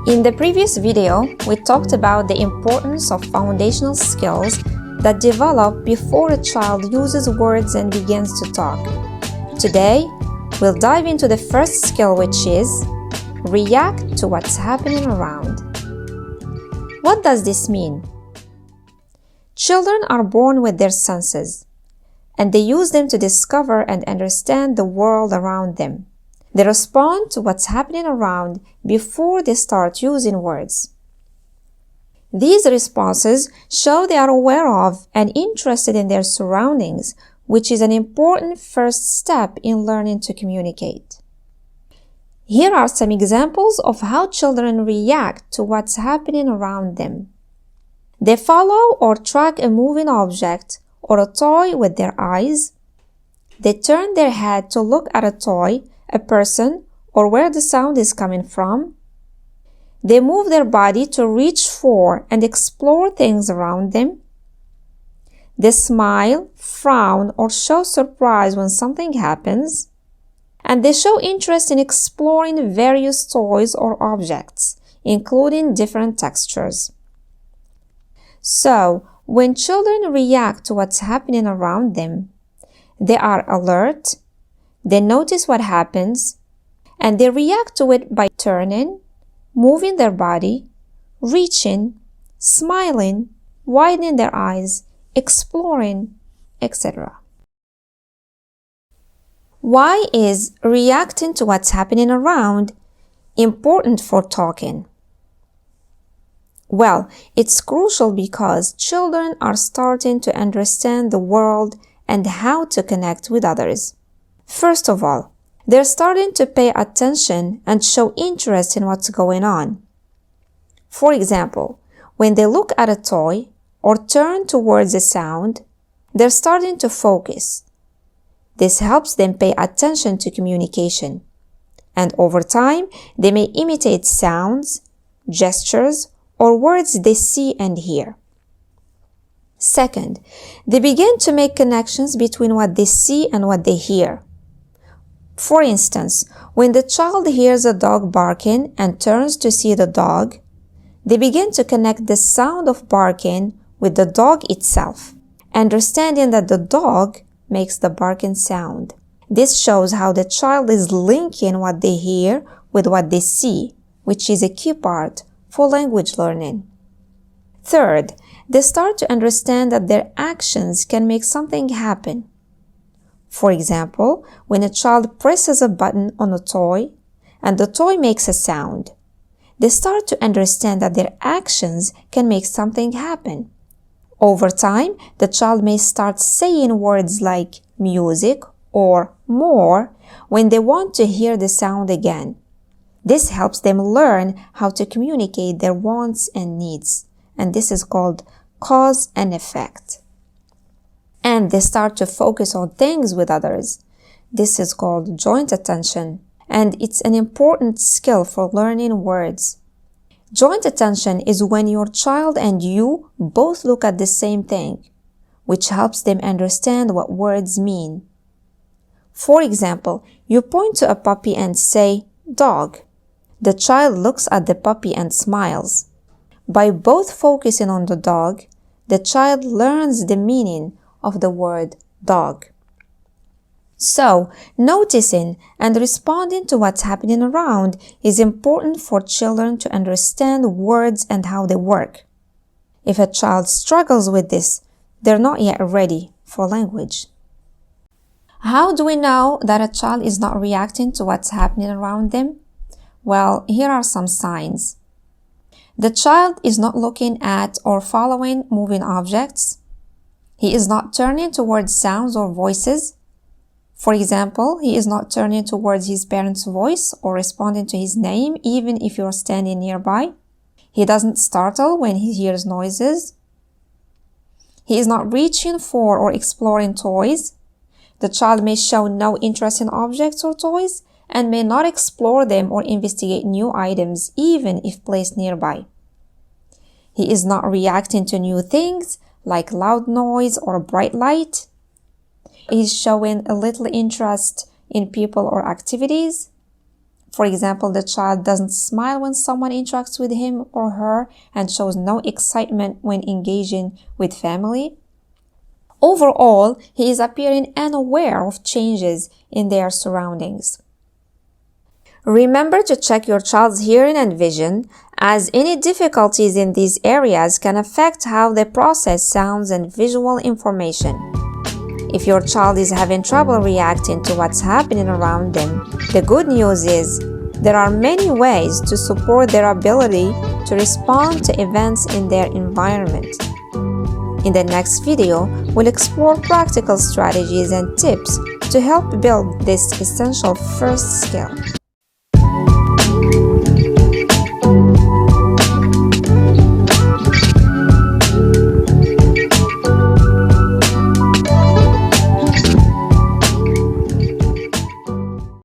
In the previous video, we talked about the importance of foundational skills that develop before a child uses words and begins to talk. Today, we'll dive into the first skill, which is react to what's happening around. What does this mean? Children are born with their senses, and they use them to discover and understand the world around them. They respond to what's happening around before they start using words. These responses show they are aware of and interested in their surroundings, which is an important first step in learning to communicate. Here are some examples of how children react to what's happening around them. They follow or track a moving object or a toy with their eyes. They turn their head to look at a toy, a person, or where the sound is coming from. They move their body to reach for and explore things around them. They smile, frown, or show surprise when something happens. And they show interest in exploring various toys or objects, including different textures. So, when children react to what's happening around them, they are alert, they notice what happens, and they react to it by turning, moving their body, reaching, smiling, widening their eyes, exploring, etc. Why is reacting to what's happening around important for talking? Well, it's crucial because children are starting to understand the world and how to connect with others. First of all, they're starting to pay attention and show interest in what's going on. For example, when they look at a toy or turn towards a sound, they're starting to focus. This helps them pay attention to communication. And over time, they may imitate sounds, gestures, or words they see and hear. Second, they begin to make connections between what they see and what they hear. For instance, when the child hears a dog barking and turns to see the dog, they begin to connect the sound of barking with the dog itself, understanding that the dog makes the barking sound. This shows how the child is linking what they hear with what they see, which is a key part for language learning. Third, they start to understand that their actions can make something happen. For example, when a child presses a button on a toy and the toy makes a sound, they start to understand that their actions can make something happen. Over time, the child may start saying words like music or more when they want to hear the sound again. This helps them learn how to communicate their wants and needs, and this is called cause and effect. And they start to focus on things with others. This is called joint attention, and it's an important skill for learning words. Joint attention is when your child and you both look at the same thing, which helps them understand what words mean. For example, you point to a puppy and say, "Dog." The child looks at the puppy and smiles. By both focusing on the dog, the child learns the meaning of the word dog. So, noticing and responding to what's happening around is important for children to understand words and how they work. If a child struggles with this, they're not yet ready for language. How do we know that a child is not reacting to what's happening around them? Well, here are some signs. The child is not looking at or following moving objects. He is not turning towards sounds or voices. For example, he is not turning towards his parent's voice or responding to his name even if you're standing nearby. He doesn't startle when he hears noises. He is not reaching for or exploring toys. The child may show no interest in objects or toys and may not explore them or investigate new items even if placed nearby. He is not reacting to new things like loud noise or bright light. He is showing a little interest in people or activities. For example, the child doesn't smile when someone interacts with him or her and shows no excitement when engaging with family. Overall, he is appearing unaware of changes in their surroundings. Remember to check your child's hearing and vision, as any difficulties in these areas can affect how they process sounds and visual information. If your child is having trouble reacting to what's happening around them, the good news is there are many ways to support their ability to respond to events in their environment. In the next video, we'll explore practical strategies and tips to help build this essential first skill.